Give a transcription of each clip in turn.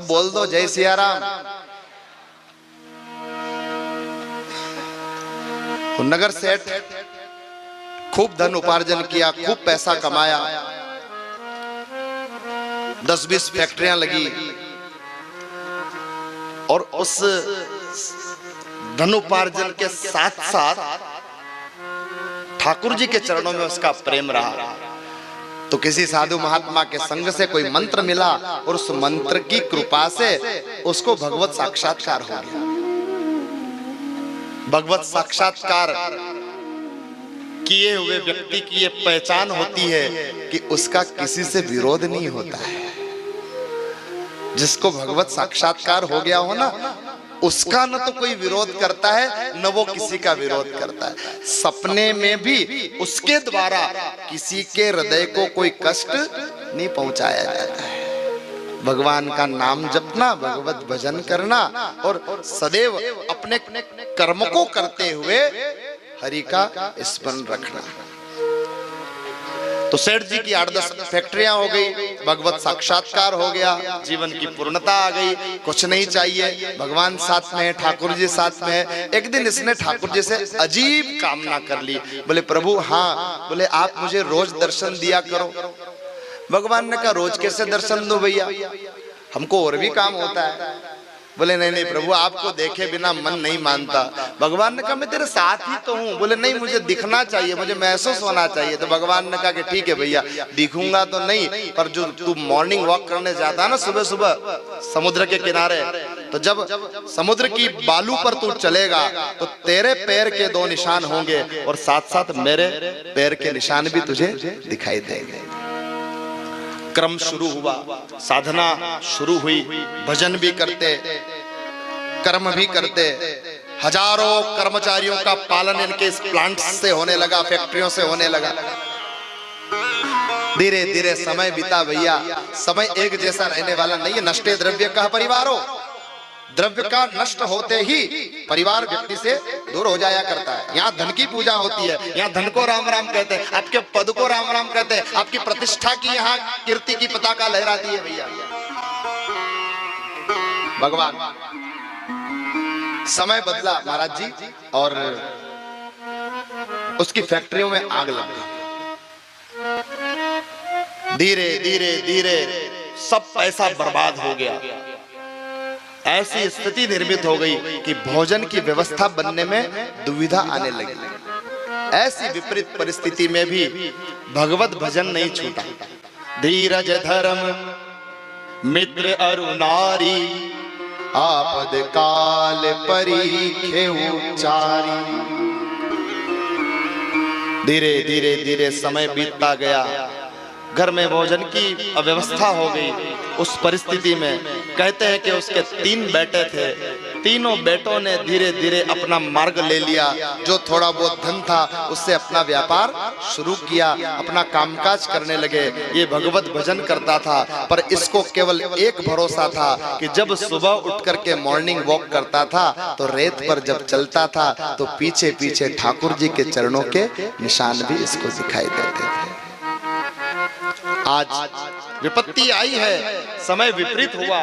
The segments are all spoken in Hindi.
सब बोल दो जय सिया राम। नगर सेठ खूब धन उपार्जन किया, खूब पैसा कमाया, 10-20 फैक्ट्रियां लगी और उस धन उपार्जन के साथ साथ ठाकुर जी के चरणों में उसका प्रेम रहा। तो किसी साधु महात्मा के संग से कोई मंत्र मिला और उस मंत्र की कृपा से उसको भगवत साक्षात्कार हो गया। भगवत साक्षात्कार किए हुए व्यक्ति की ये पहचान होती है कि उसका किसी से विरोध नहीं होता है। जिसको भगवत साक्षात्कार हो गया हो ना, उसका न तो कोई विरोध करता है न वो किसी का विरोध करता है। सपने में भी उसके द्वारा किसी के हृदय को कोई कष्ट नहीं पहुंचाया जाता है। भगवान का नाम जपना, भगवत भजन करना और सदैव अपने कर्म को करते हुए हरि का स्मरण रखना। तो सेठ जी की 8-10 फैक्ट्रियां हो गई, भगवत साक्षात्कार हो गया, जीवन की पूर्णता आ गई, कुछ नहीं चाहिए, भगवान साथ में है, ठाकुर जी साथ में है। एक दिन इसने ठाकुर जी से अजीब कामना कर ली। बोले प्रभु हाँ, बोले आप मुझे रोज दर्शन दिया करो। भगवान ने कहा रोज कैसे दर्शन दो भैया, हमको और भी काम होता है। बोले नहीं नहीं प्रभु, आपको देखे बिना मन नहीं मानता। भगवान ने कहा मैं तेरे साथ ही तो हूँ। बोले नहीं, मुझे दिखना चाहिए, मुझे महसूस होना चाहिए। तो भगवान ने कहा कि ठीक है भैया, दिखूंगा तो नहीं, पर जो तू मॉर्निंग वॉक करने जाता है ना सुबह सुबह समुद्र के किनारे, तो जब समुद्र की बालू पर तू चलेगा तो तेरे पैर के 2 निशान होंगे और साथ साथ मेरे पैर के निशान भी तुझे दिखाई देंगे। क्रम शुरू हुआ, साधना शुरू हुई, भजन भी करते, कर्म भी करते। हजारों कर्मचारियों का पालन इनके इस प्लांट से होने लगा, फैक्ट्रियों से होने लगा। धीरे धीरे समय बीता भैया। समय एक जैसा रहने वाला नहीं है। नष्टे द्रव्य का परिवारो, द्रव्य का नष्ट होते ही परिवार व्यक्ति से दूर हो जाया करता है। यहाँ धन की पूजा होती है, यहाँ धन को राम राम कहते हैं, आपके पद को राम राम कहते हैं, आपकी प्रतिष्ठा की यहाँ कीर्ति की पताका लहराती है भैया। भगवान समय बदला महाराज जी और उसकी फैक्ट्रियों में आग लग गई। धीरे धीरे धीरे सब पैसा बर्बाद हो गया। ऐसी स्थिति निर्मित हो गई कि भोजन की व्यवस्था बनने में दुविधा आने लगी। ऐसी विपरीत परिस्थिति में भी भगवत भजन नहीं छूटा। धीरज धर्म मित्र अरु नारी, आपद काल परीखेउ चारी। धीरे धीरे धीरे समय बीतता गया, घर में भोजन की अव्यवस्था हो गई। उस परिस्थिति में कहते हैं कि उसके 3 बेटे थे, तीनों बेटों ने धीरे धीरे अपना मार्ग ले लिया। जो थोड़ा बहुत धन था उससे अपना व्यापार शुरू किया, अपना कामकाज करने लगे। ये भगवत भजन करता था, पर इसको केवल एक भरोसा था कि जब सुबह उठ करके मॉर्निंग वॉक करता था तो रेत पर जब चलता था तो पीछे पीछे ठाकुर जी के चरणों के निशान भी इसको दिखाई देते थे। आज विपत्ति आई है, समय विपरीत हुआ,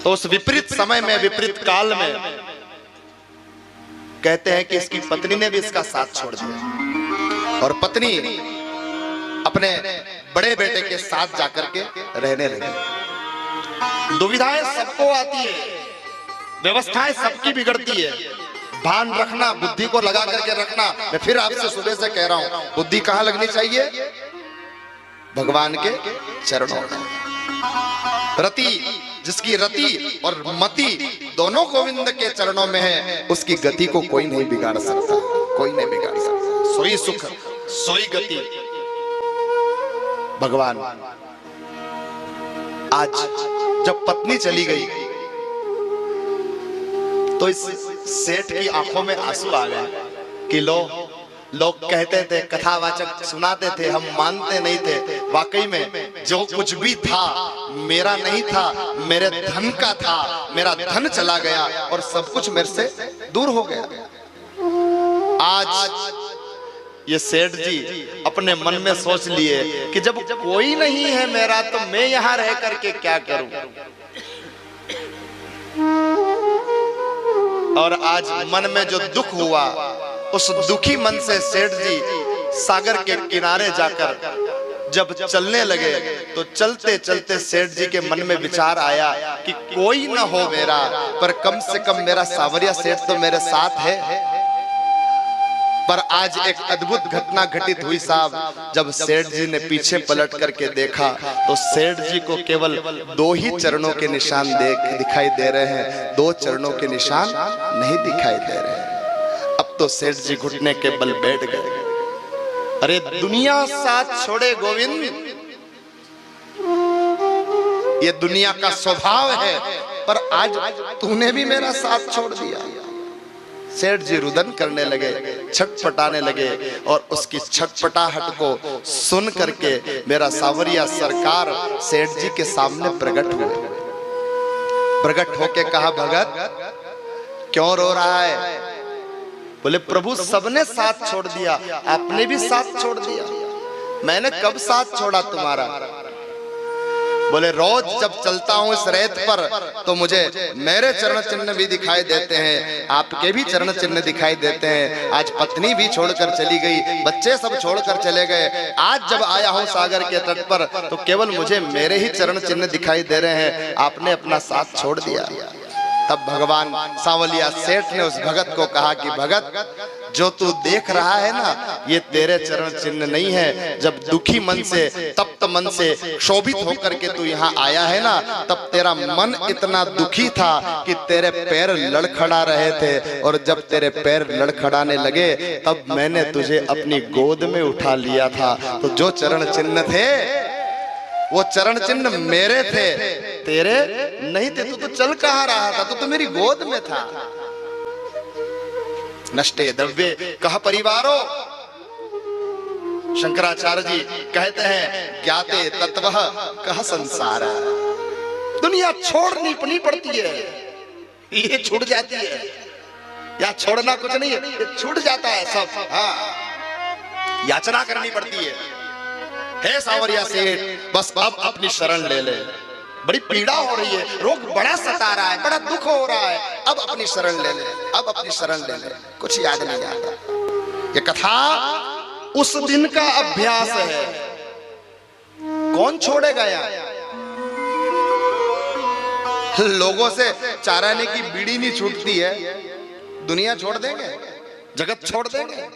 तो उस विपरीत समय में, विपरीत काल में कहते हैं कि इसकी पत्नी ने भी इसका साथ छोड़ दिया और पत्नी अपने बड़े बेटे के साथ जाकर के रहने लगी। दुविधाएं सबको आती है, व्यवस्थाएं सबकी बिगड़ती है। भान रखना, बुद्धि को लगा करके रखना। मैं फिर आपसे सुबह से कह रहा हूं, बुद्धि कहां लगनी चाहिए? भगवान के चरणों में। रति, जिसकी रति और मति दोनों गोविंद के चरणों में है, उसकी गति को कोई नहीं बिगाड़ सकता, कोई नहीं बिगाड़ सकता। सोई सुख सोई गति। भगवान आज जब पत्नी चली गई तो इस सेठ की आंखों में आंसू आ गए कि लोग कहते थे, कथावाचक सुनाते थे, हम मानते नहीं थे। वाकई में जो कुछ भी था मेरा नहीं था, मेरे धन का था। मेरा धन चला गया और सब कुछ मेरे से दूर हो गया। आज ये सेठ जी अपने मन में सोच लिए कि जब कोई नहीं है मेरा तो मैं यहां रह करके क्या करूं। और आज मन में जो दुख हुआ, उस दुखी मन से सेठ जी सागर के किनारे जाकर जब चलने लगे तो चलते चलते सेठ जी के मन में विचार आया कि कोई न हो मेरा, पर कम से कम मेरा सावरिया सेठ तो मेरे साथ है। पर आज एक अद्भुत घटना घटित हुई साहब। जब सेठ जी ने पीछे पलट करके देखा तो सेठ जी को केवल 2 ही चरणों के निशान दिखाई दे रहे हैं, 2 चरणों के निशान नहीं दिखाई दे रहे हैं। अब तो सेठ जी घुटने के बल बैठ गए। अरे दुनिया साथ छोड़े गोविंद, ये दुनिया का स्वभाव है, पर आज तूने भी मेरा साथ छोड़ दिया। सेठ जी रुदन करने लगे, छटपटाने लगे और उसकी छटपटाहट को सुन करके मेरा सावरिया सरकार सेठ जी के सामने प्रकट हुए। प्रकट होके कहा, भगत क्यों रो रहा है? बोले प्रभु सबने साथ छोड़ दिया, आपने भी साथ छोड़ दिया। मैंने कब साथ छोड़ा तुम्हारा? बोले रोज जब चलता हूं इस रेत पर तो मुझे मेरे चरण चिन्ह भी दिखाई देते हैं, आपके भी चरण चिन्ह दिखाई देते हैं। आज पत्नी भी छोड़कर चली गई, बच्चे सब छोड़कर चले गए। आज जब आया हूं सागर के तट पर तो केवल मुझे मेरे ही चरण चिन्ह दिखाई दे रहे हैं, आपने अपना साथ छोड़ दिया। तब भगवान सांवलिया सेठ ने उस भगत को कहा कि भगत जो तू देख रहा है ना, ये तेरे चरण चिन्ह नहीं है। जब दुखी मन से, तप्त मन से क्षोभित होकर के तू यहाँ आया है ना, तब तेरा मन इतना दुखी था कि तेरे पैर लड़खड़ा रहे थे, और जब तेरे पैर लड़खड़ाने लगे तब मैंने तुझे अपनी गोद में उठा लिया था। तो जो चरण चिन्ह थे वो चरण चिन्ह मेरे थे, तेरे नहीं थे। तू तो चल कहाँ रहा था? तू तो मेरी गोद में था। नष्टे द्रव्ये कह परिवारो, शंकराचार्य जी कहते हैं ज्ञाते तत्वः कह संसार। दुनिया छोड़नी पड़ती है, ये छूट जाती है, या छोड़ना कुछ नहीं है, ये छूट जाता है सब। हाँ, याचना करनी पड़ती है। हे सावरिया सेठ, बस अब अपनी शरण ले ले। बड़ी पीड़ा हो रही है, रोग बड़ा सता रहा है, बड़ा दुख हो रहा है, अब अपनी शरण ले ले, अब अपनी शरण ले ले। कुछ याद नहीं आता। ये कथा उस दिन का अभ्यास है। कौन छोड़ेगा यार? लोगों से चाराने की बीड़ी नहीं छूटती है, दुनिया छोड़ देंगे, जगत छोड़ देंगे।